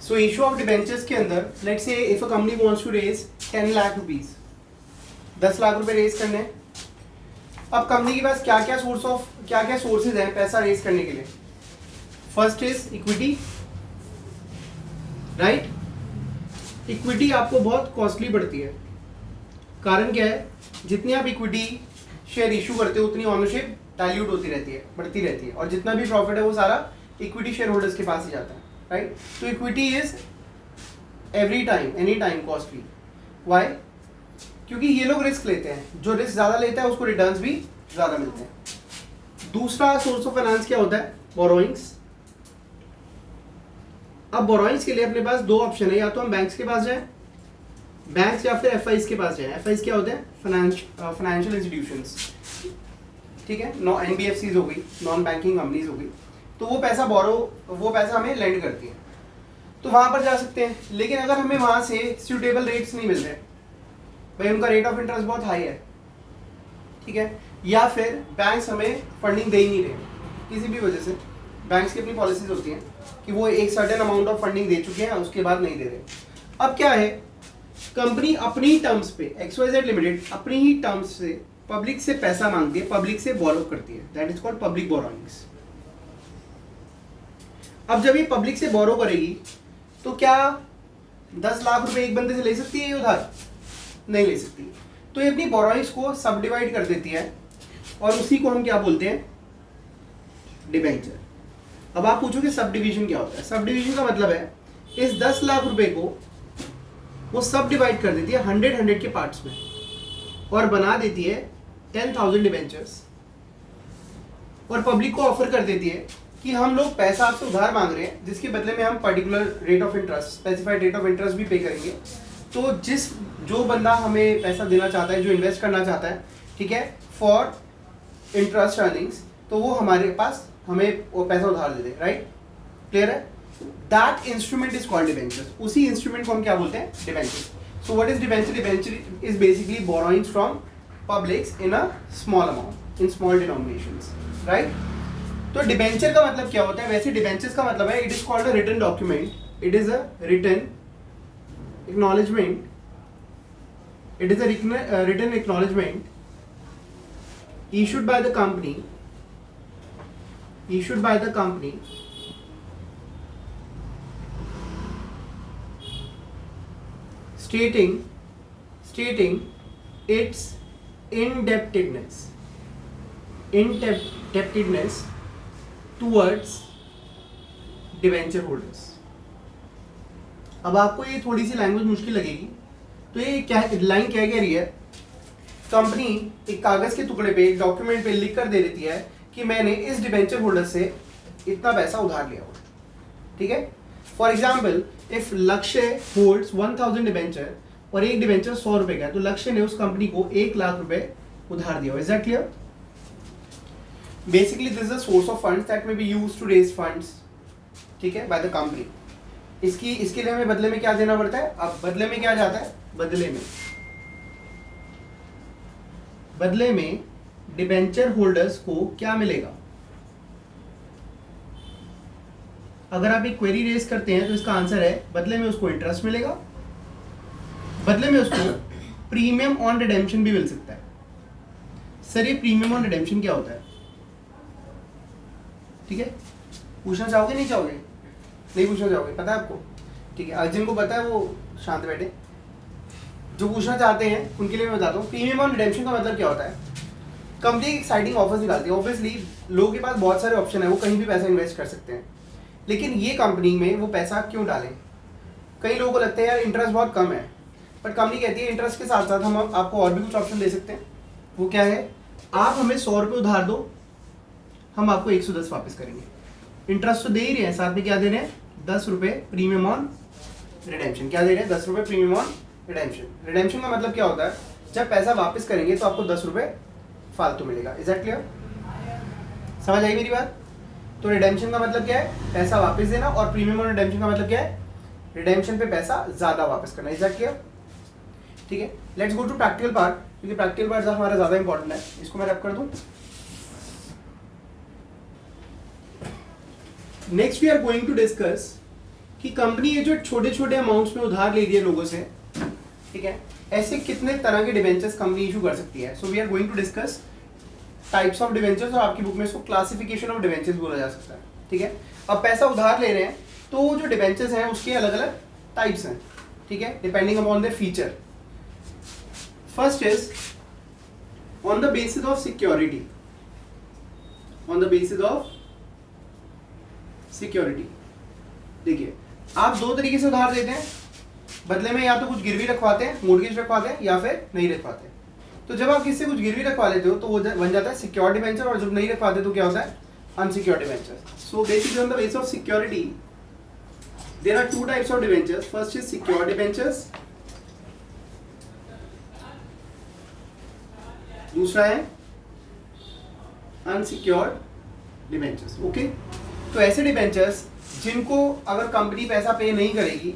So issue of debentures के अंदर let's say if a company wants to raise 10 lakh rupees, 10 lakh रुपए raise करने हैं। अब कंपनी के पास क्या क्या सोर्सेज हैं पैसा रेज करने के लिए। First is equity, right. Equity आपको बहुत कॉस्टली पड़ती है। कारण क्या है, जितनी आप इक्विटी शेयर इशू करते हो उतनी ऑनरशिप डाइल्यूट होती रहती है, बढ़ती रहती है, और जितना भी प्रॉफिट है वो सारा इक्विटी शेयर होल्डर्स के पास ही जाता है, राइट। तो equity is every time any time costly. Why? क्योंकि ये लोग रिस्क लेते हैं, जो रिस्क ज़्यादा लेता है उसको रिटर्न्स भी ज़्यादा मिलते हैं। दूसरा सोर्स ऑफ फाइनेंस क्या होता है? बोरोइंग्स। अब बोरोइंग्स के लिए अपने पास दो ऑप्शन है, या तो हम बैंक्स के पास जाएं, बैंक्स, या फिर एफआईज के पास जाएं। एफआईज क्या होते हैं? फाइनेंशियल इंस्टीट्यूशंस, ठीक है। एनबीएफसीज हो गई, नॉन बैंकिंग कंपनीज हो गई। तो वो पैसा हमें लेंड करती है, तो वहां पर जा सकते हैं। लेकिन अगर हमें वहां से सूटेबल रेट्स नहीं मिल रहे, भाई उनका रेट ऑफ इंटरेस्ट बहुत हाई है, ठीक है, या फिर बैंक्स हमें फंडिंग दे ही नहीं रहे किसी भी वजह से। बैंक्स की अपनी पॉलिसीज होती हैं कि वो एक सर्टेन अमाउंट ऑफ फंडिंग दे चुके हैं, उसके बाद नहीं दे रहे। अब क्या है, कंपनी अपनी टर्म्स पे, XYZ लिमिटेड अपनी ही टर्म्स से पब्लिक से पैसा मांगती है, पब्लिक से बोरो करती है, that is called public borrowings. अब जब ये पब्लिक से बोरो करेगी तो क्या 10 लाख रुपए एक बंदे से ले सकती है ये उधार? नहीं ले सकती। तो ये अपनी बोरोइंग्स को सब डिवाइड कर देती है, और उसी को हम क्या बोलते हैं? डिबेंचर। अब आप पूछोगे सब डिवीजन क्या होता है? सब डिवीजन का मतलब है इस 10 लाख रुपए को वो सब डिवाइड कर देती है 100 के पार्ट्स में, और बना देती है 10,000 डिबेंचर्स, और पब्लिक को ऑफर कर देती है कि हम लोग पैसा आपसे उधार मांग रहे हैं, जिसके बदले में हम particular rate of interest, specified rate of interest भी पे करेंगे। तो जो बंदा हमें पैसा देना चाहता है, जो इन्वेस्ट करना चाहता है, ठीक है, फॉर इंटरेस्ट अर्निंग्स, तो वो हमारे पास हमें वो पैसा उधार दे दे, राइट। क्लियर है? That instrument is called debentures. उसी इंस्ट्रूमेंट को हम क्या बोलते हैं? Debenture. So what is debenture? Debenture is basically borrowings from publics in a small amount, in small denominations, right. तो डिबेंचर का मतलब क्या होता है? वैसे डिबेंचर्स का मतलब है it is called a written document, it is a written acknowledgement, it is a written acknowledgement issued by the company stating its indebtedness towards debenture holders. अब आपको ये थोड़ी सी लैंग्वेज मुश्किल लगेगी, तो ये क्या लाइन क्या कह रही है? कंपनी एक कागज के टुकड़े पे, एक डॉक्यूमेंट पे लिख कर दे देती है कि मैंने इस डिबेंचर होल्डर से इतना पैसा उधार लिया हुआ, ठीक है। फॉर एग्जाम्पल, इफ लक्ष्य होल्ड्स 1000 डिबेंचर और एक डिबेंचर 100 रुपए का है, तो लक्ष्य ने उस कंपनी को 1 लाख रुपए उधार दिया हुआ। Is that clear? Basically this is a source of funds that may be used to raise funds, ठीक है, बाय द कंपनी। इसके लिए हमें बदले में क्या देना पड़ता है? अब बदले में क्या जाता है? बदले में डिबेंचर होल्डर्स को क्या मिलेगा? अगर आप एक क्वेरी रेज करते हैं तो इसका आंसर है बदले में उसको इंटरेस्ट मिलेगा, बदले में उसको प्रीमियम ऑन रिडेम्पशन भी मिल सकता है। सर ये प्रीमियम ऑन रिडेम्पशन क्या होता है? ठीक है, पूछना चाहोगे? नहीं चाहोगे? नहीं पूछना चाहोगे? पता है आपको? ठीक है, जिनको पता है वो शांत बैठे, जो पूछना चाहते हैं उनके लिए मैं बताता हूँ। प्रीमियम ऑन रिडेम्पशन का मतलब क्या होता है? कंपनी एक्साइटिंग ऑफर्स निकालती है। ऑब्वियसली लोगों के पास बहुत सारे ऑप्शन है, वो कहीं भी पैसा इन्वेस्ट कर सकते हैं, लेकिन ये कंपनी में वो पैसा क्यों डालें? कई लोगों को लगता है यार इंटरेस्ट बहुत कम है, बट कंपनी कहती है इंटरेस्ट के साथ साथ हम आपको और भी कुछ ऑप्शन दे सकते हैं। वो क्या है? आप हमें 100 रुपये उधार दो, हम आपको 110 वापस करेंगे। इंटरेस्ट तो दे ही रहे हैं, साथ में क्या दे रहे हैं? 10 रुपये प्रीमियम ऑन रिडेम्पशन। क्या दे रहे हैं? 10 रुपये प्रीमियम ऑन रिडेम्पशन। रिडेम्पशन का मतलब क्या होता है? जब पैसा वापस करेंगे तो आपको 10 रुपये फालतू मिलेगा। Is that clear? समझ आई मेरी बात? तो रिडेम्पशन का मतलब क्या है? पैसा वापस देना, और प्रीमियम ऑन रिडेम्पशन का मतलब क्या है? रिडेम्पशन पे पैसा ज्यादा वापस करना। Is that clear? ठीक है, let's go to practical part, क्योंकि प्रैक्टिकल पार्ट हमारा ज्यादा इंपॉर्टेंट है। इसको मैं रैप कर दूं। Next we are going to discuss कि कंपनी ये जो छोटे छोटे अमाउंट्स में उधार ले रही है लोगों से, ठीक है, ऐसे कितने तरह के डिबेंचर्स कंपनी इशू कर सकती है. So we are going to discuss types of debentures, और आपकी बुक में इसको क्लासिफिकेशन ऑफ डिबेंचर्स बोला जा सकता है. ठीक है, अब पैसा उधार ले रहे हैं तो जो डिबेंचर्स हैं उसके अलग अलग टाइप्स हैं. ठीक है, depending upon their feature. First is on the basis of security. On the basis of security. देखिए, आप दो तरीके से उधार देते हैं. बदले में या तो कुछ गिरवी रखवाते हैं, मोर्गेज रखवाते हैं, या फिर नहीं रखवाते. तो जब आप किसी से कुछ गिरवी रखवा लेते हो तो वो बन जाता है सिक्योर्ड डिबेंचर, और जब नहीं रखवाते तो क्या होता है, unsecured debenture. So basically on the basis of security there are two types of debentures. First is secured debentures, दूसरा है अनसिक्योर्ड डिबेंचर्स. ओके, तो ऐसे डिबेंचर्स जिनको अगर कंपनी पैसा पे नहीं करेगी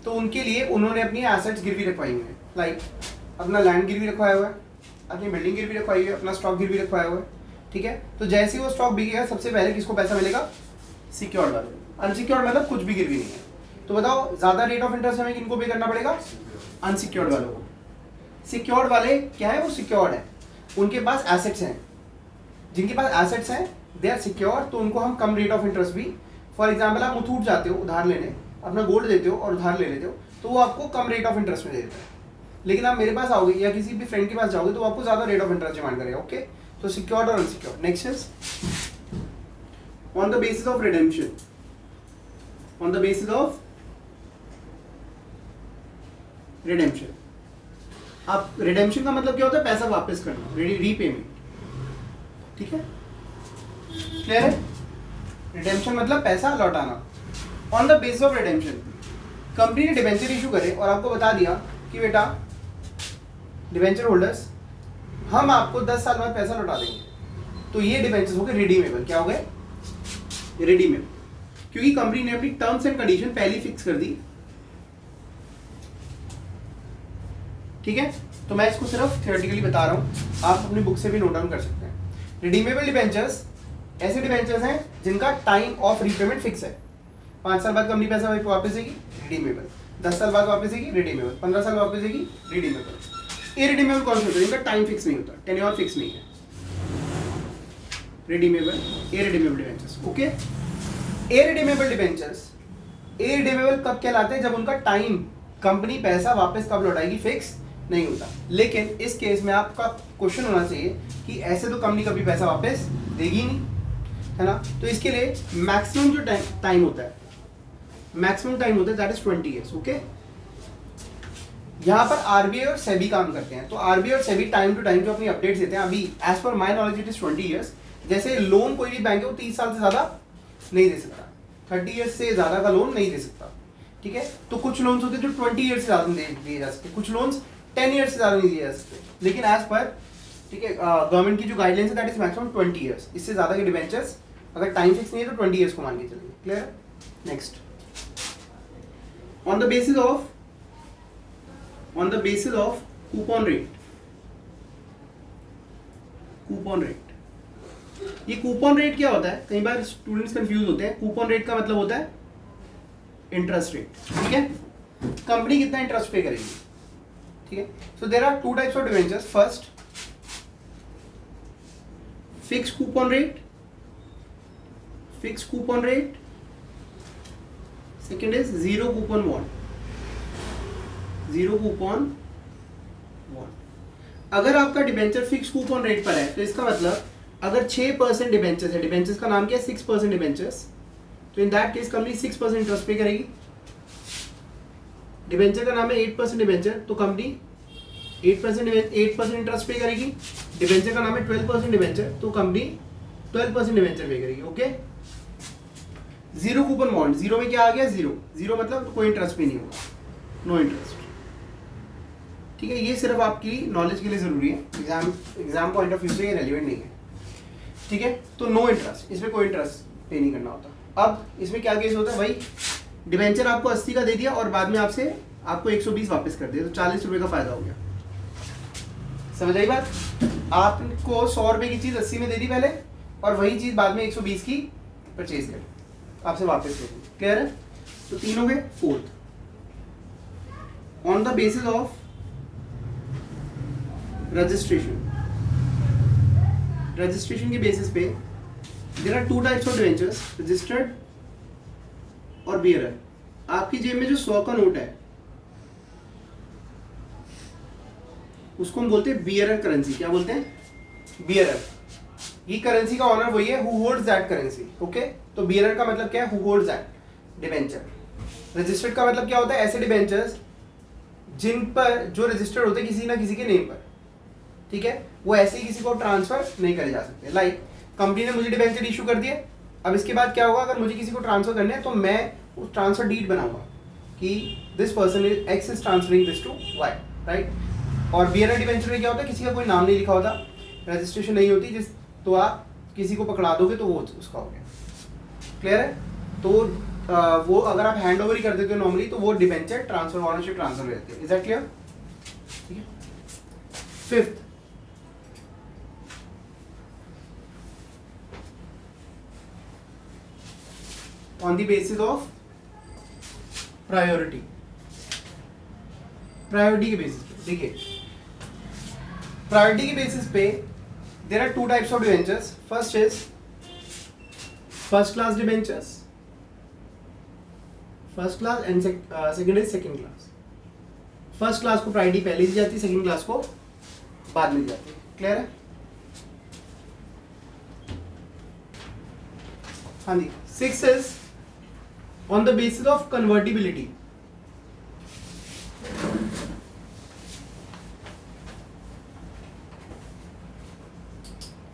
तो उनके लिए उन्होंने अपनी एसेट्स गिरवी रखवाई हुई है. लाइक अपना लैंड गिरवी रखवाया हुआ है, अपनी बिल्डिंग गिरवी रखवाई हुई है, अपना स्टॉक गिरवी रखवाया हुआ है. ठीक है, तो जैसे ही वो स्टॉक बिकेगा सबसे पहले किसको पैसा मिलेगा, सिक्योर्ड वाले. अनसिक्योर्ड मतलब कुछ भी गिरवी नहीं है. तो बताओ ज्यादा रेट ऑफ इंटरेस्ट हमें किनको पे करना पड़ेगा, अनसिक्योर्ड वालों को. सिक्योर्ड वाले क्या है, वो सिक्योर्ड है, उनके पास एसेट्स हैं. जिनके पास एसेट्स हैं दे आर सिक्योर, तो उनको हम कम रेट ऑफ इंटरेस्ट भी. फॉर एग्जाम्पल आप मुथूट जाते हो उधार लेने, अपना गोल्ड देते हो और उधार ले लेते हो, तो वो आपको कम रेट ऑफ इंटरेस्ट में दे देता है. लेकिन आप मेरे पास आओगे या किसी भी फ्रेंड के पास जाओगे तो आपको ज्यादा रेट ऑफ इंटरेस्ट डिमांड करेगा. ओके, तो सिक्योर्ड और unsecured. Next is on the basis of redemption. On the basis of redemption. आप रिडेम्पशन का मतलब क्या होता है, पैसा वापस करना, रीपेमेंट. ठीक है, क्लियर है. रिडेम्पशन मतलब पैसा लौटाना. On the basis of redemption, company ने डिबेंचर इशू करे और आपको बता दिया कि बेटा डिबेंचर होल्डर्स, हम आपको 10 साल बाद पैसा लौटा देंगे. तो ये डिबेंचर्स हो गए रिडीमेबल. क्या हो गए, रिडीमेबल, क्योंकि कंपनी ने अपनी टर्म्स एंड कंडीशन पहले फिक्स कर दी. ठीक है, तो मैं इसको सिर्फ थियोरेटिकली बता रहा हूँ, आप अपनी बुक से भी नोट डाउन कर सकते हैं. रिडीमेबल डिबेंचर्स ऐसे डिबेंचर्स हैं जिनका टाइम ऑफ रीपेमेंट फिक्स है. 5 साल बाद कंपनी पैसा वापस देगी, रिडीमेबल. 10 साल बाद वापस देगी, रिडीमेबल. 15 साल वापस देगी, रिडीमेबल. इरिडीमेबल कौन से होते हैं, जिनका टाइम फिक्स नहीं होता, टेन्योर फिक्स नहीं है. Redeemable, irredeemable debentures. Okay, irredeemable debentures, irredeemable कब कहलाते हैं, जब उनका टाइम, कंपनी पैसा वापस कब लौटाएगी, फिक्स नहीं होता. लेकिन इस केस में आपका क्वेश्चन होना चाहिए कि ऐसे तो कंपनी कभी पैसा वापस देगी नहीं, है ना. तो इसके लिए मैक्सिमम जो टाइम होता है, मैक्सिमम टाइम होता है दैट इज 20 ईयर्स. ओके, यहाँ पर आरबीआई और सेबी काम करते हैं. तो आरबीआई और सेबी टाइम टू टाइम जो अपनी अपडेट्स देते हैं, अभी as per my knowledge it is 20 years. जैसे लोन कोई भी बैंक है वो 30 साल से ज्यादा नहीं दे सकता, 30 ईयर्स से ज्यादा का लोन नहीं दे सकता. ठीक है, तो कुछ लोन्स होते हैं जो 20 ईयर्स से ज्यादा दिए जा सकते, कुछ लोन्स 10 ईयर्स से ज्यादा नहीं दिए जा सकते. लेकिन एज पर, ठीक है, गवर्नमेंट की जो गाइडलाइंस है दैट इज मैक्सिमम 20 ईयर्स. इससे ज्यादा के डिबेंचर्स अगर टाइम फिक्स नहीं है तो 20 ईयर्स को मान के चलेंगे. Clear. Next, on the basis of coupon rate. Coupon rate, ये कूपन रेट क्या होता है, कई बार स्टूडेंट्स कंफ्यूज होते हैं. कूपन रेट का मतलब होता है इंटरेस्ट रेट. ठीक है, कंपनी कितना इंटरेस्ट पे करेगी. ठीक है, so there are two types of debentures. First, fix coupon rate. Second is zero coupon bond. अगर आपका डिबेंचर फिक्स कूपन रेट पर है तो इसका मतलब अगर 6% डिबेंचर्स है, डिबेंचर्स का नाम क्या है, 6% डिबेंचर्स, तो in that case company 6% interest पे करेगी. डिबेंचर का नाम है 8% डिबेंचर, तो कंपनी 8% इंटरेस्ट पे करेगी. डिबेंचर का नाम है 12% डिबेंचर, तो कंपनी 12% डिबेंचर पे करेगी. Okay, zero coupon bond, zero में क्या आ गया, जीरो मतलब कोई इंटरेस्ट भी नहीं होगा, नो इंटरेस्ट. ठीक है, ये सिर्फ आपकी नॉलेज के लिए जरूरी है, एग्जाम पॉइंट ऑफ व्यू से ये रेलिवेंट नहीं है. ठीक है, तो नो इंटरेस्ट, इसमें कोई इंटरेस्ट पे नहीं करना होता. अब इसमें क्या केस होता है भाई, डिबेंचर आपको 80 का दे दिया और बाद में आपको 120 वापस कर दिया, तो 40 रुपए का फायदा हो गया. समझ आई बात. आपको 100 रुपए की चीज 80 में दे दी पहले, और वही चीज बाद में 120 की परचेज कर आपसे वापस ले ली. क्लियर है. तो 3 हो गए। Fourth, on the basis of registration के बेसिस पे there are 2 types of debentures, registered और बियरर। आपकी जेब में जो 100 का नोट है उसको हम बोलते हैं बियरर करेंसी। क्या बोलते हैं? बियरर। ये करेंसी का ऑनर वही है who holds that currency. Okay, तो बियरर का मतलब क्या है? Who holds that debenture. Registered का मतलब क्या होता है? ऐसे डिबेंचर्स जिन पर जो रजिस्टर्ड होते हैं किसी ना किसी के नेम पर, ठीक है, वो ऐसे ही किसी को ट्रांसफर नहीं करे जा सकते। लाइक कंपनी ने मुझे डिबेंचर इशू कर दिए, अब इसके बाद क्या होगा? अगर मुझे किसी को ट्रांसफर करना है तो मैं उस ट्रांसफर डीड बनाऊंगा कि this person is X is transferring this to Y, right. और बियरर डिबेंचर में क्या होता है? किसी का कोई नाम नहीं लिखा होता, रजिस्ट्रेशन नहीं होती, जिस तो आप किसी को पकड़ा दोगे तो वो उसका हो गया। क्लियर है? तो वो अगर आप हैंड ओवर ही कर देते हो नॉर्मली तो वो डिबेंचर ट्रांसफर, ऑनरशिप ट्रांसफर हो जाती है। Is that clear? ठीक है। Fifth, on the basis of priority. Priority के बेसिस पे देखिए, प्रायोरिटी के बेसिस पे there are 2 types of debentures. First is first class debentures, first class, and second is second class. First class को priority पहले दी जाती है, सेकंड क्लास को बाद में दी जाती है। क्लियर है? हाँ जी। 6 is on the basis of convertibility.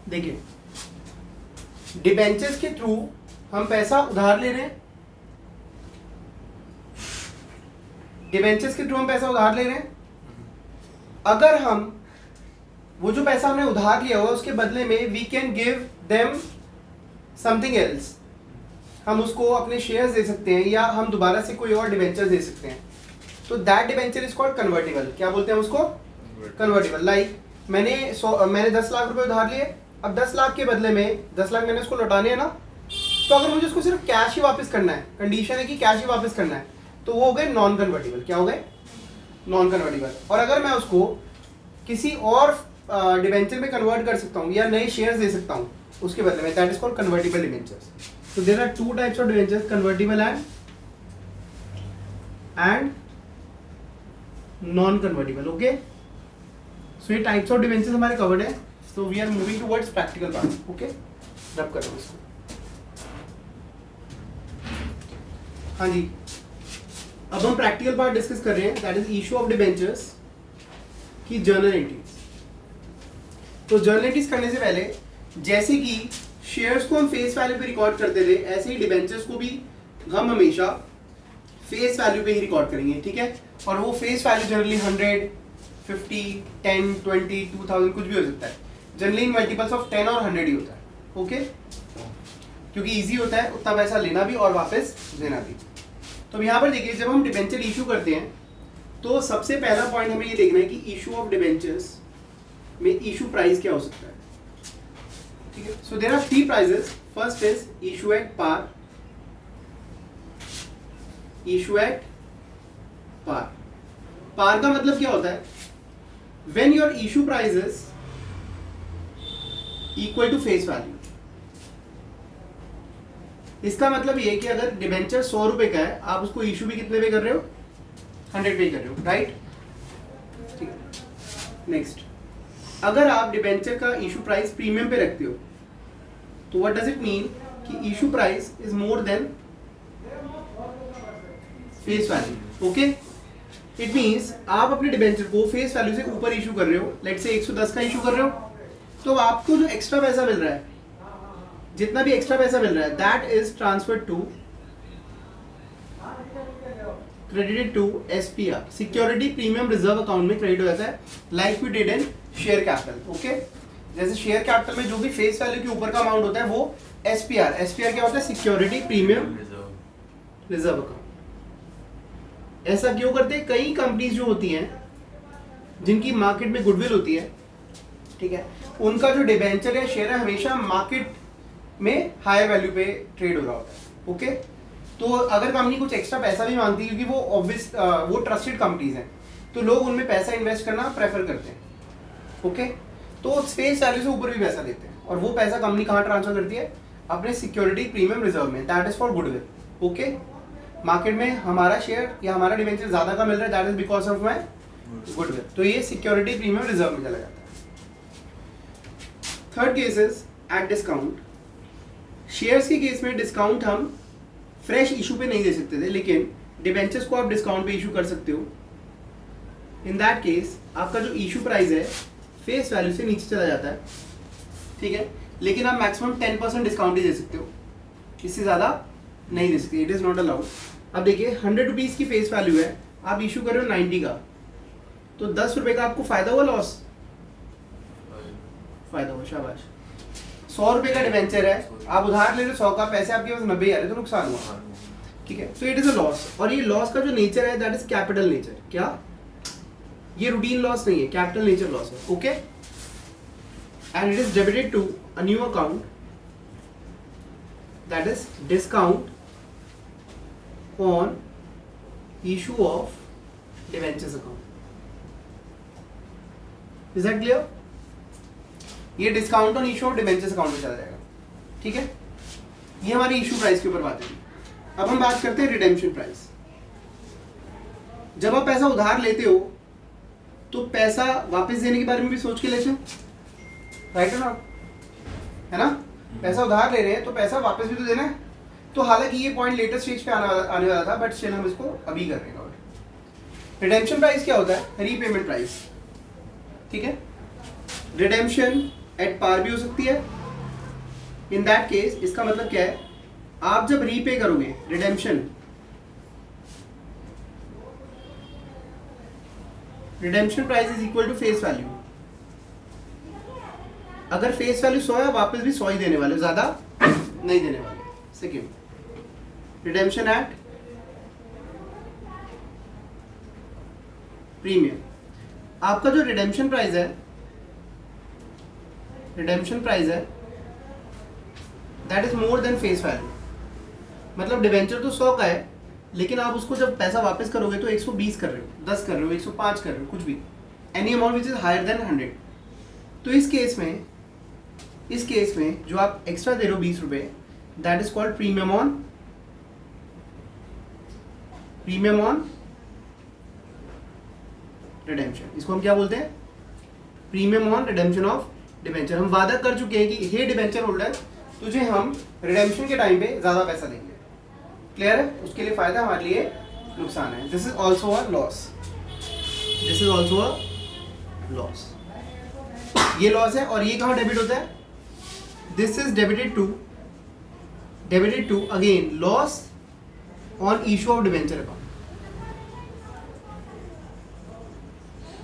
देखिए, डिबेंचर्स के थ्रू हम पैसा उधार ले रहे हैं, डिबेंचर्स के थ्रू हम पैसा उधार ले रहे हैं। अगर हम वो जो पैसा हमने उधार लिया हुआ उसके बदले में we can give them something else, हम उसको अपने शेयर्स दे सकते हैं या हम दोबारा से कोई और डिबेंचर दे सकते हैं, तो that debenture is called convertible. क्या बोलते हैं उसको? कन्वर्टिबल। लाइक मैंने 10 लाख रुपए उधार लिए, अब 10 लाख के बदले में 10 लाख मैंने उसको लौटाने हैं ना, तो अगर मुझे उसको सिर्फ कैश ही वापस करना है, कंडीशन है कि कैश ही वापस करना है, तो वो हो गए नॉन कन्वर्टिबल। क्या हो गए? Non convertible. और अगर मैं उसको किसी और डिबेंचर में कन्वर्ट कर सकता हूँ या नए शेयर्स दे सकता हूँ उसके बदले में, that is called convertible debentures. So there are 2 types of debentures, convertible and non-convertible. Okay. So ये types of debentures हमारे covered है. So we are moving towards practical part. Okay. रब करो इसको. हाँ जी. अब हम practical part discuss कर रहे हैं. That is issue of debentures की journal entries. तो journal entries करने से पहले जैसे कि शेयर्स को हम फेस वैल्यू पे रिकॉर्ड करते थे, ऐसे ही डिबेंचर्स को भी हम हमेशा फेस वैल्यू पे ही रिकॉर्ड करेंगे। ठीक है? और वो फेस वैल्यू जनरली 100, 50, 10, 20, 2000 कुछ भी हो सकता है। जनरली इन मल्टीपल्स ऑफ 10 और 100 ही होता है। ओके? क्योंकि इजी होता है उतना पैसा लेना भी और वापस देना भी। तो यहाँ पर देखिए, जब हम डिबेंचर इशू करते हैं तो सबसे पहला पॉइंट हमें ये देखना है कि इशू ऑफ डिबेंचर्स में इशू प्राइस क्या हो सकता है। ठीक है? So there are 3 prices. First is issue at par, issue at par. Par का मतलब क्या होता है? When your issue price is equal to face value. इसका मतलब ये कि अगर डिबेंचर 100 रुपए का है, आप उसको इशू भी कितने पे कर रहे हो? 100 पे कर रहे हो, राइट? ठीक है। नेक्स्ट, अगर आप डिबेंचर का इशू प्राइस प्रीमियम पे रखते हो तो व्हाट डज इट मीन कि issue price is more than face value. Okay? It means आप अपने डिबेंचर को फेस वैल्यू से ऊपर इशू कर रहे हो, लेट्स से 110 का इशू कर रहे हो, तो आपको जो एक्स्ट्रा पैसा मिल रहा है, जितना भी एक्स्ट्रा पैसा मिल रहा है, that is transferred to, credited to SPR, security premium reserve account में क्रेडिट हो जाता है, like we did in share capital. Okay? जैसे शेयर कैपिटल में जो भी फेस वैल्यू के ऊपर का अमाउंट होता है वो SPR क्या होता है? Security premium reserve account. ऐसा क्यों करते हैं? कई कंपनीज जो होती हैं जिनकी मार्केट में गुडविल होती है, ठीक है, उनका जो डिबेंचर या शेयर है हमेशा मार्केट में हायर वैल्यू पे ट्रेड हो रहा होता है। ओके? तो अगर कंपनी कुछ एक्स्ट्रा पैसा भी मांगती है, क्योंकि वो ट्रस्टेड कंपनीज हैं, तो लोग उनमें पैसा इन्वेस्ट करना प्रेफर करते हैं। ओके, तो फेस वैल्यू से ऊपर भी पैसा देते हैं, और वो पैसा कंपनी कहाँ ट्रांसफर करती है? अपने सिक्योरिटी प्रीमियम रिजर्व में, that is for goodwill. Okay, market में हमारा शेयर या हमारा डिबेंचर ज्यादा का मिल रहा है, that is because of my goodwill, तो ये सिक्योरिटी प्रीमियम रिजर्व में चला जाता है। Third case is at discount. Shares के केस में डिस्काउंट हम फ्रेश इशू पे नहीं दे सकते थे, लेकिन डिबेंचर्स को आप डिस्काउंट पे इशू कर सकते हो। इन दैट केस आपका जो इशू प्राइस है फेस वैल्यू से नीचे चला जाता है, ठीक है, लेकिन आप मैक्सिमम 10% डिस्काउंट ही दे सकते हो, इससे ज़्यादा नहीं दे सकते, इट इज़ नॉट अलाउड। अब देखिए 100 रुपीज़ की फेस वैल्यू है, आप इशू कर रहे हो 90 का, तो 10 रुपये का आपको फायदा हुआ लॉस? फायदा हुआ, शाबाश। 100 रुपये का डिवेंचर है, आप उधार ले रहे हो 100 का, पैसे आपके पास 90 आ रहे, तो नुकसान हुआ, ठीक है, तो इट इज़ अ लॉस। और ये लॉस का जो नेचर है दैट इज कैपिटल नेचर। क्या? ये रूटीन लॉस नहीं है, कैपिटल नेचर लॉस है। Okay, and it is debited to a new account, that is discount on issue of debentures account. Is that clear? ये discount on issue of debentures account में चला जाएगा, ठीक है। ये हमारी इशू प्राइस के ऊपर बात है। अब हम बात करते हैं रिडेम्पशन प्राइस। जब आप पैसा उधार लेते हो तो पैसा वापस देने के बारे में भी सोच के लेते हो, राइट है ना? पैसा उधार ले रहे हैं तो पैसा वापस भी तो देना है। तो हालांकि ये पॉइंट लेटेस्ट स्टेज पे आने वाला था, बट स्टिल हम इसको अभी कर रहे हैं। रिडेम्पशन प्राइस क्या होता है? रीपेमेंट प्राइस, ठीक है। रिडेम्पशन एट पार भी हो सकती है। इन दैट केस इसका मतलब क्या है? आप जब रीपे करोगे, redemption price is equal to face value. अगर फेस वैल्यू 100 है, वापस भी 100 ही देने वाले, ज्यादा नहीं देने वाले। Second, redemption at premium. आपका जो रिडेम्पशन प्राइस है that is more than face value. मतलब डिवेंचर तो 100 का है, लेकिन आप उसको जब पैसा वापस करोगे तो 120 कर रहे हो, 10 कर रहे हो, 105 कर रहे हो, कुछ भी, any amount which is higher than 100। तो इस केस में जो आप एक्स्ट्रा दे रहे हो 20 रुपये, that is called premium on redemption. इसको हम क्या बोलते हैं? Premium on redemption of debenture. हम वादा कर चुके हैं कि हे डिबेंचर होल्डर, तुझे हम रिडेम्पशन के टाइम पे ज्यादा पैसा देंगे। क्लियर है? उसके लिए फायदा, हमारे लिए नुकसान है। This is also a loss. ये लॉस है, और ये कहाँ डेबिट होता है? This is debited to again loss on issue of debenture account.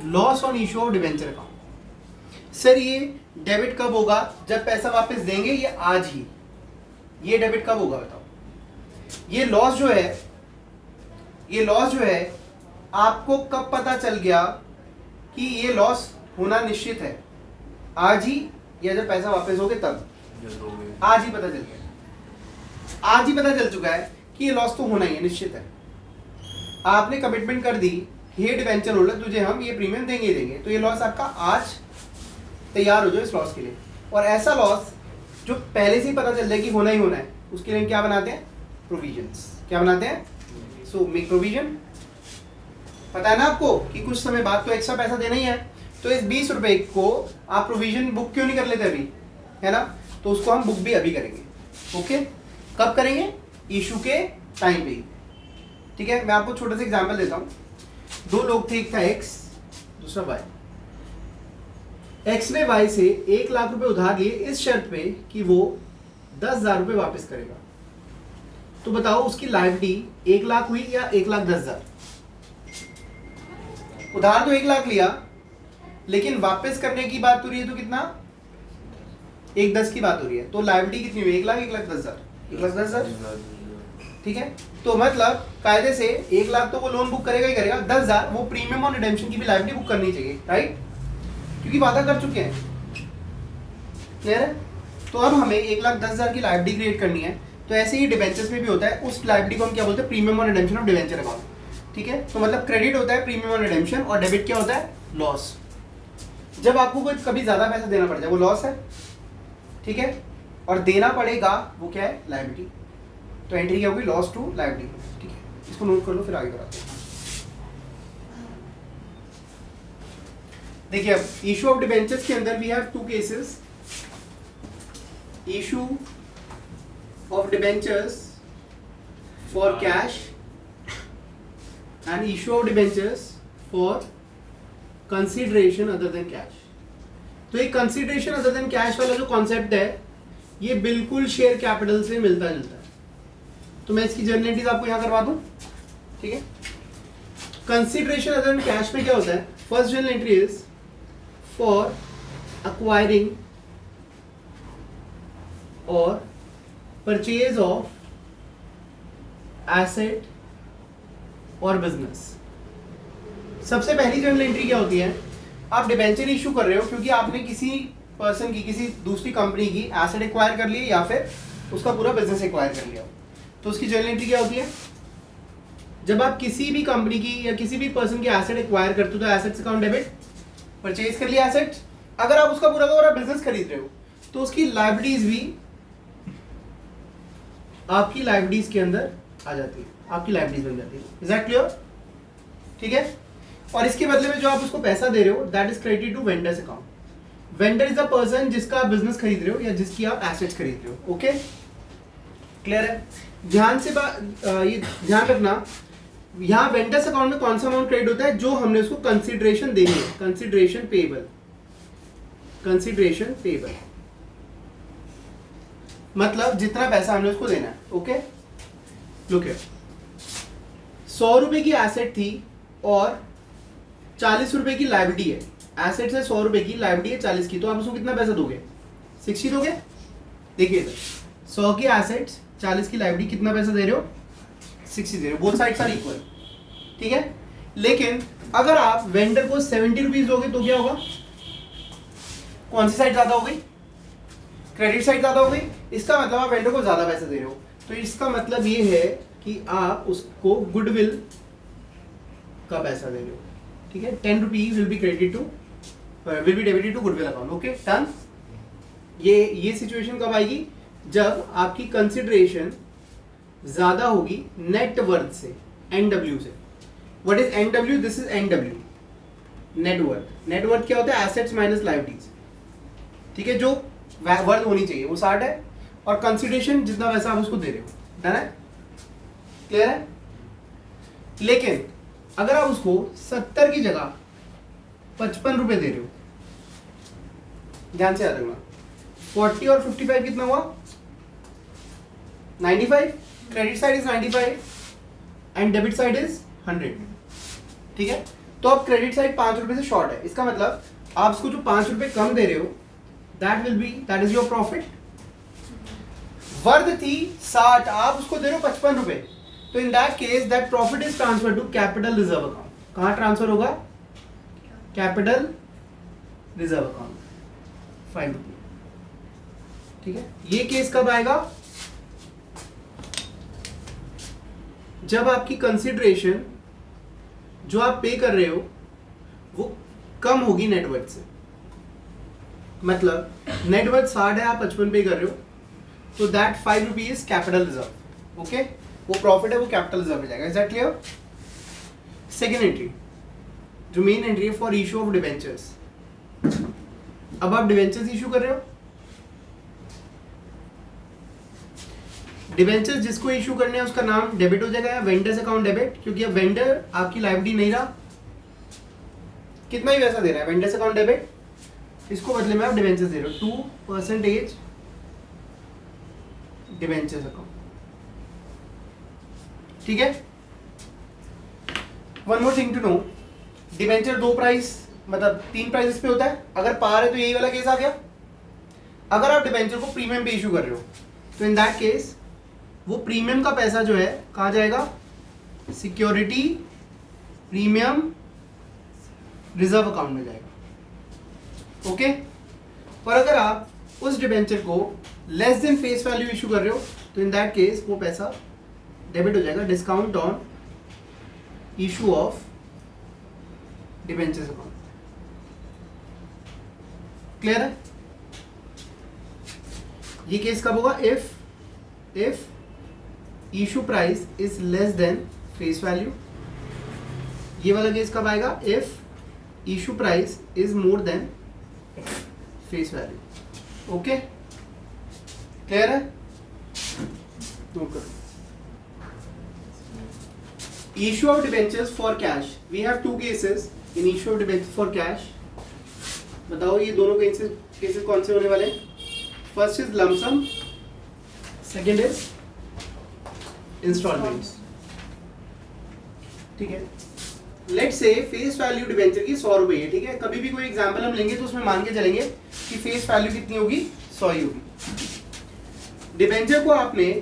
Loss on issue of debenture account. Sir ये डेबिट कब होगा? जब पैसा वापस देंगे, या आज ही? ये डेबिट कब होगा बताओ? ये लॉस जो है आपको कब पता चल गया कि ये लॉस होना निश्चित है? आज ही, या जब पैसा वापस होगे तब? आज ही पता चल गया। आज ही पता चल चुका है कि ये लॉस तो होना ही है, निश्चित है। आपने कमिटमेंट कर दी, हे डिवेंचर होल्डर, तुझे हम ये प्रीमियम देंगे। तो ये लॉस आपका आज तैयार हो जाओ इस लॉस के लिए। और ऐसा लॉस जो पहले से ही पता चल जाए कि होना ही होना है, उसके लिए क्या बनाते हैं? प्रोविजंस। क्या बनाते हैं? So make provision. पता है ना आपको कि कुछ समय बाद तो एक्स्ट्रा पैसा देना ही है, तो इस 20 रुपए को आप प्रोविजन बुक क्यों नहीं कर लेते अभी, है ना? तो उसको हम बुक भी अभी करेंगे। ओके, कब करेंगे? इशू के टाइम पे ही, ठीक है। मैं आपको छोटा सा एग्जांपल देता हूँ। दो लोग थे, एक था एक्स, दूसरा वाई। एक्स ने वाई से 1 लाख रुपए उधार लिए इस शर्त पे कि वो 10,000 रुपए वापस करेगा। तो बताओ उसकी लायबिलिटी 1 लाख हुई या 1,10,000? उधार तो 1 लाख लिया, लेकिन वापस करने की बात हो रही है तो कितना? 1,10,000 की बात हो रही है। तो लायबिलिटी कितनी हुई? 1 लाख, 1,10,000, 1,10,000, ठीक है। तो मतलब कायदे से 1 लाख तो वो लोन बुक करेगा ही करेगा, 10,000 वो प्रीमियम ऑन रिडेम्पशन की भी लायबिलिटी बुक करनी चाहिए, राइट? क्योंकि वादा कर चुके हैं। क्लियर है? तो अब हमें 1,10,000 की लायबिलिटी क्रिएट करनी है। तो ऐसे ही डिबेंचर्स में भी होता है, उस लायबिलिटी को हम क्या बोलते हैं, premium on redemption of debenture account. ठीक है, तो मतलब क्रेडिट होता है प्रीमियम ऑन रिडेम्पशन और डेबिट क्या होता है, लॉस। जब आपको कोई कभी ज़्यादा पैसा देना पड़ जाए वो लॉस है, ठीक है, और देना पड़ेगा वो क्या है, लायबिलिटी। तो एंट्री क्या होगी, लॉस टू लायबिलिटी। ठीक है, इसको नोट कर लो फिर आगे बढ़ाते हैं। देखिए अब इशू ऑफ डिबेंचर्स के अंदर we have two cases, issue of debentures for cash and issue of debentures for consideration other than cash. तो ये कंसिडरेशन अदर देन कैश वाला जो कॉन्सेप्ट है ये बिल्कुल शेयर कैपिटल से मिलता जुलता है। तो मैं इसकी जर्नल एंट्रीज आपको यहां करवा दूं। ठीक है, कंसिडरेशन अदर देन कैश में क्या होता है, first journal entry is for acquiring or purchase of asset और business। सबसे पहली जर्नल एंट्री क्या होती है, आप डिबेंचर इशू कर रहे हो क्योंकि आपने किसी पर्सन की, किसी दूसरी कंपनी की एसेट एक्वायर कर ली या फिर उसका पूरा बिजनेस एक्वायर कर लिया। तो उसकी जर्नल एंट्री क्या होती है, जब आप किसी भी कंपनी की या किसी भी पर्सन की एसेट एक्वायर करते हो तो एसेट्स अकाउंट डेबिट, परचेज कर लिया एसेट। अगर आप उसका पूरा का पूरा बिजनेस खरीद रहे हो तो उसकी लायबिलिटीज भी आपकी लायबिलिटीज के अंदर आ जाती है, आपकी लायबिलिटीज बन जाती है। Is that clear? ठीक है, और इसके बदले में जो आप उसको पैसा दे रहे हो that is credited to vendors account. Vendor is a person जिसका आप बिजनेस खरीद रहे हो या जिसकी आप एसेट्स खरीद रहे हो। ओके, क्लियर है? ध्यान से ये ध्यान रखना, यहाँ वेंडर्स अकाउंट में कौन सा अमाउंट क्रेडिट होता है, जो हमने उसको कंसिडरेशन देनी है, कंसिडरेशन पेएबल, कंसिडरेशन पेएबल मतलब जितना पैसा हमने उसको देना है। ओके, लुक हियर, 100 रुपए की एसेट थी और 40 रुपए की लायबिलिटी है। एसेट है 100 रुपए की, लायबिलिटी है 40 की, तो आप उसको कितना पैसा दोगे, 60 दोगे। देखिए इधर 100 की एसेट्स 40 की लायबिलिटी, कितना पैसा दे रहे हो, 60 दे रहे हो, बोथ साइड्स आर इक्वल। ठीक है, लेकिन अगर आप वेंडर को 70 रुपीज दोगे तो क्या होगा, कौन सी साइड ज्यादा हो गई, क्रेडिट साइड ज्यादा हो गई। इसका मतलब आप वेंडर को ज्यादा पैसे दे रहे हो, तो इसका मतलब ये है कि आप उसको गुडविल का पैसा दे रहे हो। ठीक है, 10 rupees will be credit to, will be debited to goodwill account. Okay done. ये सिचुएशन कब आएगी, जब आपकी कंसिडरेशन ज्यादा होगी नेट वर्थ से, एनडब्ल्यू से। What is NW, this is NW, net worth. Net worth क्या होता है, एसेट्स माइनस लायबिलिटीज। ठीक है, जो वर्थ होनी चाहिए वो 60 है और कंसिडरेशन जितना पैसा आप उसको दे रहे हो। डन है, क्लियर है? लेकिन अगर आप उसको 70 की जगह 55 रुपए दे रहे हो, ध्यान से याद रखना, 40 और 55 कितना हुआ, 95। Credit side is 95 and debit side is 100। ठीक है, तो अब क्रेडिट साइड 5 रुपए से शॉर्ट है। इसका मतलब आप उसको जो 5 रुपए कम दे रहे हो that is your profit। Worth थी 60, आप उसको दे रहे हो 55 रुपए, तो in that case that profit is transfer to capital reserve account. कहां ट्रांसफर होगा, कैपिटल रिजर्व अकाउंट, 5 रुपए। ठीक है, ये केस कब आएगा, जब आपकी कंसिडरेशन जो आप पे कर रहे हो वो कम होगी नेटवर्थ से। मतलब नेटवर्थ 60 है, आप 55 पे कर रहे हो, तो that 5 rupees capital reserve. Okay, वो प्रॉफिट है वो कैपिटल रिजर्व में जाएगा। Is that clear? Second entry, जो मेन एंट्री है फॉर इशू ऑफ डिबेंचर्स। अब आप डिबेंचर्स इशू कर रहे हो, डिबेंचर्स जिसको इशू करने हैं उसका नाम डेबिट हो जाएगा, वेंडर्स अकाउंट डेबिट, क्योंकि अब वेंडर आपकी लायबिलिटी नहीं रहा, कितना ही पैसा दे रहा है, वेंडर्स अकाउंट डेबिट। इसको बदले में आप डिबेंचर्स दे रहे हो, 2% डिबेंचर्स अकाउंट। ठीक है, one more thing to know, debenture 2 price मतलब 3 प्राइसेस पे होता है। अगर पार है तो यही वाला केस आ गया। अगर आप डिबेंचर को प्रीमियम पे इशू कर रहे हो तो इन दैट केस वो प्रीमियम का पैसा जो है कहाँ जाएगा, सिक्योरिटी प्रीमियम रिजर्व अकाउंट में जाएगा। ओके, और अगर आप उस डिबेंचर को less than face value issue कर रहे हो तो इन दैट केस वो पैसा डेबिट हो जाएगा, discount on issue of debentures account. Clear है? ये केस कब होगा? If issue price is less than face value. ये वाला केस कब आएगा? If issue price is more than face value. Okay, clear है? नोट करो। Issue of debentures for cash. We have two cases in issue of debentures for cash. बताओ ये दोनों cases कौन से होने वाले हैं? First is lump sum, second is installments. ठीक है, let's say face value debenture की 100 रुपये है। ठीक है, कभी भी कोई एग्जाम्पल हम लेंगे तो उसमें मान के चलेंगे कि फेस वैल्यू कितनी होगी? 100 ही होगी। डिबेंचर को आपने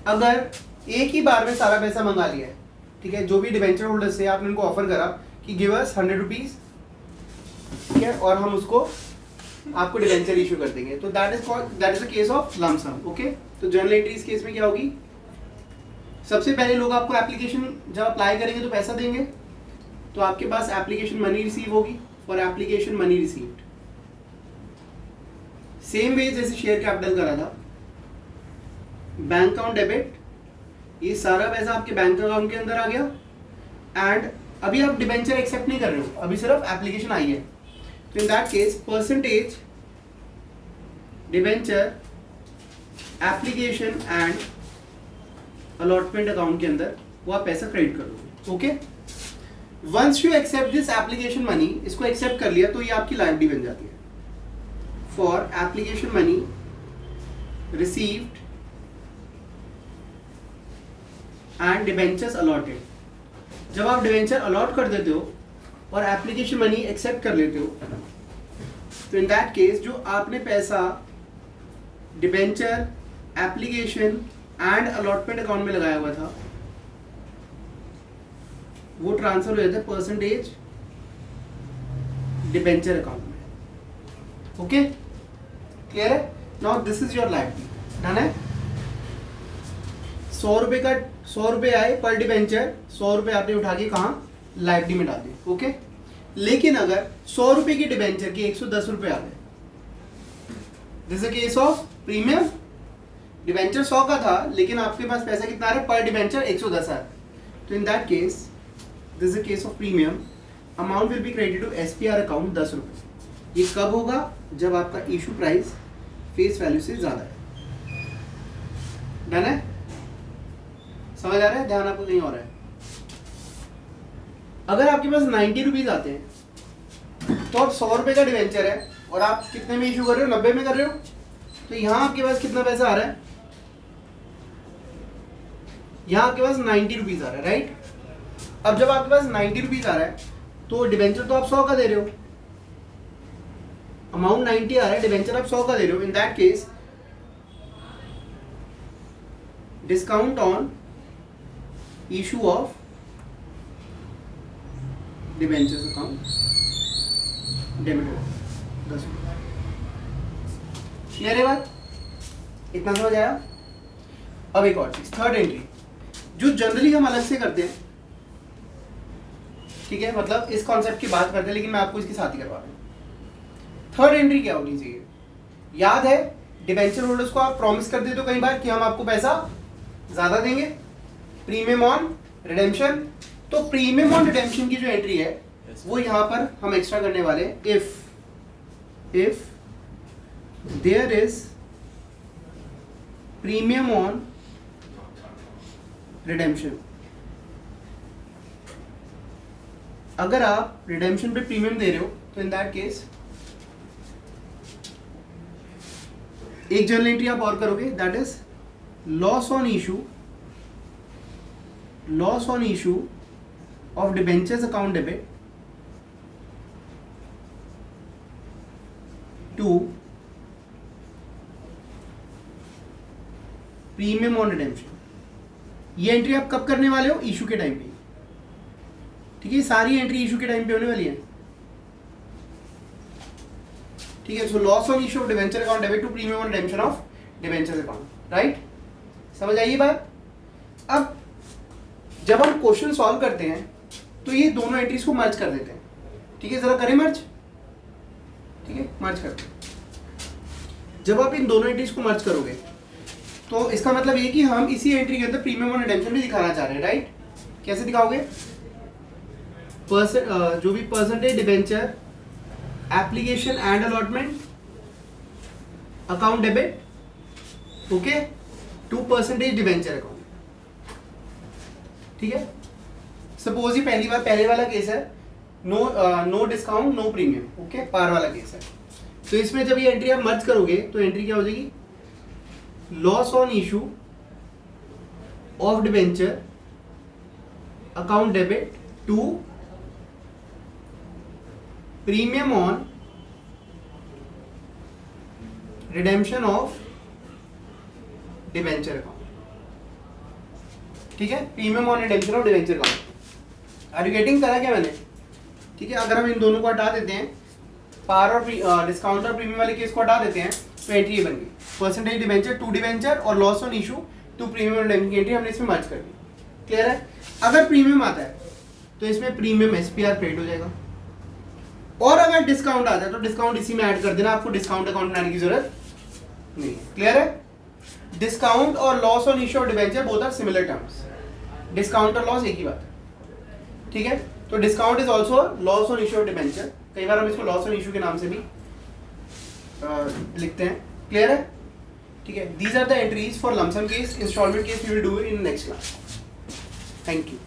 अगर एक ही बार में सारा पैसा मंगा लिया है, ठीक है, जो भी डिबेंचर होल्डर से आपने उनको ऑफर करा कि गिव अस 100 रुपीज, ठीक है, और हम उसको आपको डिबेंचर इशू कर देंगे, तो that is the case of lump sum. Okay, तो जर्नल एंट्री इस केस में क्या होगी? सबसे पहले लोग आपको एप्लीकेशन जब अप्लाई करेंगे तो पैसा देंगे, तो आपके पास एप्लीकेशन मनी रिसीव होगी for application money received. Same way जैसे शेयर कैपिटल करा था, बैंक अकाउंट डेबिट, ये सारा पैसा आपके बैंक अकाउंट के अंदर आ गया, एंड अभी आप डिबेंचर एक्सेप्ट नहीं कर रहे हो, अभी सिर्फ एप्लीकेशन आई है, तो in that case percentage debenture application and allotment account के अंदर वो आप पैसा क्रेडिट कर दोगे। Okay, once you accept this application money, इसको एक्सेप्ट कर लिया तो ये आपकी लायबिलिटी बन जाती है for application money received and debentures allotted. जब आप डिबेंचर अलॉट कर देते हो और एप्लीकेशन मनी एक्सेप्ट कर लेते हो, तो इन दैट केस जो आपने पैसा debenture application and allotment account में लगाया हुआ था वो ट्रांसफर हो जाता है परसेंटेज डिबेंचर अकाउंट में। ओके, क्लियर है? Now this is your liability. Done है? 100 रुपए आए पर डिबेंचर, 100 रुपए आपने उठा के कहाँ? लायबिलिटी में डाल दिए। ओके, लेकिन अगर 100 रुपए की डिबेंचर के 110 रुपए आ गए, this is case of premium. Debenture 100 का था लेकिन आपके पास पैसा कितना आ रहा है? पर डिबेंचर 110 आ रहा है, तो in that case this is case of premium, amount will be credit to SPR account 10 रुपए। ये कब होगा? जब आपका इशू प्राइस फेस वैल्यू से ज्यादा है। डन है? समझ आ रहा है? ध्यान आपको नहीं हो रहा है? अगर आपके पास 90 रुपीज आते हैं तो आप 100 रुपए का डिवेंचर है और आप कितने में इशू कर रहे हो? 90 में कर रहे हो, तो यहां आपके पास कितना पैसा आ रहा है? यहां आपके पास 90 रुपीज आ रहा है, राइट? अब जब आपके पास 90 रुपीज आ रहा है तो डिवेंचर तो आप 100 का दे रहे हो, अमाउंट 90 आ रहा है, डिवेंचर आप 100 का दे रहे हो। इन that case discount on issue of debentures account debit होगा 10 रुपये। क्लियर है बात? इतना समझ आया? अब एक और चीज, थर्ड एंट्री, जो जनरली हम अलग से करते हैं, ठीक है, मतलब इस कॉन्सेप्ट की बात करते हैं लेकिन मैं आपको इसके साथ ही करवा रहा हूँ। थर्ड एंट्री क्या होनी चाहिए? याद है डिबेंचर होल्डर्स को आप प्रॉमिस कर देते हो कई बार कि हम आपको पैसा ज्यादा देंगे, प्रीमियम ऑन रिडेम्पशन। तो प्रीमियम ऑन रिडेम्पशन की जो एंट्री है वो यहां पर हम एक्स्ट्रा करने वाले हैं, if there is premium on redemption. अगर आप रिडेम्पशन पे प्रीमियम दे रहे हो तो इन दैट केस एक जर्नल एंट्री आप और करोगे, that is loss on issue of debentures account debit to premium on redemption। ये एंट्री आप कब करने वाले हो? इशू के टाइम पे, ठीक है, सारी एंट्री इशू के टाइम पे होने वाली है, ठीक है। So loss on issue of debenture account debit to premium on redemption of debentures account. Right? समझ आई बात? अब जब हम क्वेश्चन सॉल्व करते हैं तो ये दोनों एंट्रीज को मर्ज कर देते हैं। ठीक है, जरा करें मर्ज। ठीक है, मर्ज करते हैं। जब आप इन दोनों एंट्रीज को मर्ज करोगे तो इसका मतलब ये कि हम इसी एंट्री के अंदर प्रीमियम और रिडेम्पशन भी दिखाना चाह रहे हैं, राइट? कैसे दिखाओगे? जो भी percentage debenture application and allotment account debit, okay, to percentage debenture account. ठीक है, सपोज ये पहले वाला केस है, no discount no premium, okay, par वाला केस है। तो इसमें जब ये एंट्री आप मर्ज करोगे तो एंट्री क्या हो जाएगी? Loss on issue of debenture account debit to premium on redemption of debenture account. ठीक है, premium on redemption of debenture account. Are you getting? करा क्या मैंने? ठीक है, अगर हम इन दोनों को हटा देते हैं, पार और डिस्काउंट और प्रीमियम वाले केस को हटा देते हैं, तो एंट्री ये बन गई, परसेंटेज डिबेंचर टू डिबेंचर और loss on issue to premium और रिडेम्पशन की एंट्री हमने इसमें मर्ज कर दी। क्लियर है? अगर प्रीमियम आता है तो इसमें प्रीमियम एसपीआर पेड हो जाएगा, और अगर डिस्काउंट आता है तो डिस्काउंट इसी में ऐड कर देना, आपको डिस्काउंट अकाउंट बनाने की जरूरत नहीं है। क्लियर है? डिस्काउंट और loss on issue of debenture both are similar terms. Discount और लॉस एक ही बात है। ठीक है, तो discount is also loss on issue of debenture. कई बार हम इसको लॉस ऑन इशू के नाम से भी लिखते हैं। क्लियर है? ठीक है, these are the entries for lump sum case, installment case we will do in next class. Thank you.